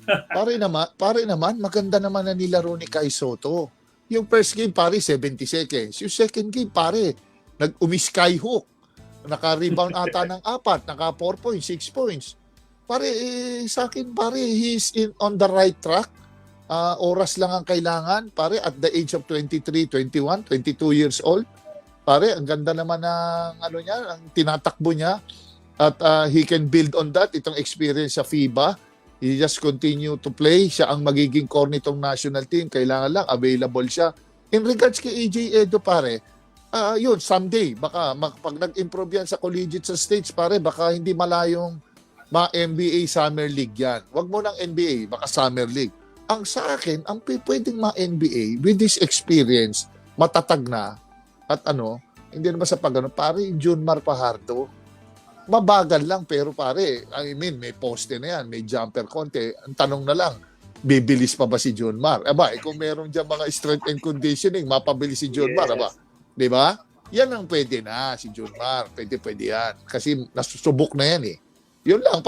Pare naman, maganda naman na nilaro ni Kai Soto. Yung first game, pare, 70 seconds. Yung second game, pare, nag-umi-skyhook. Naka-rebound ata ng 4, naka 4 points, 6 points. Pare, sa akin, pare, he's on the right track. Oras lang ang kailangan, pare, at the age of 23, 21, 22 years old. Pare, ang ganda naman ng ano niya, ang tinatakbo niya. At he can build on that, itong experience sa FIBA. He just continue to play. Siya ang magiging core nitong national team. Kailangan lang, available siya. In regards kay AJ Edo, pare, yun, someday, baka pag nag-improve yan sa collegiate sa stage, pare, baka hindi malayong ma-NBA Summer League yan. Wag mo ng NBA, baka Summer League. Ang sa akin, ang pwedeng ma-NBA with this experience, matatag na, at hindi naman sa pagano, pare, Junmar Fajardo, mabagal lang, pero pare, I mean, may poste na yan, may jumper konti. Ang tanong na lang, bibilis pa ba si Junmar? Kung meron dyan mga strength and conditioning, mapabilis si Junmar, di ba? Yan ang pwede na, si Junmar. Pwede yan. Kasi nasusubok na yan eh. Yun lang.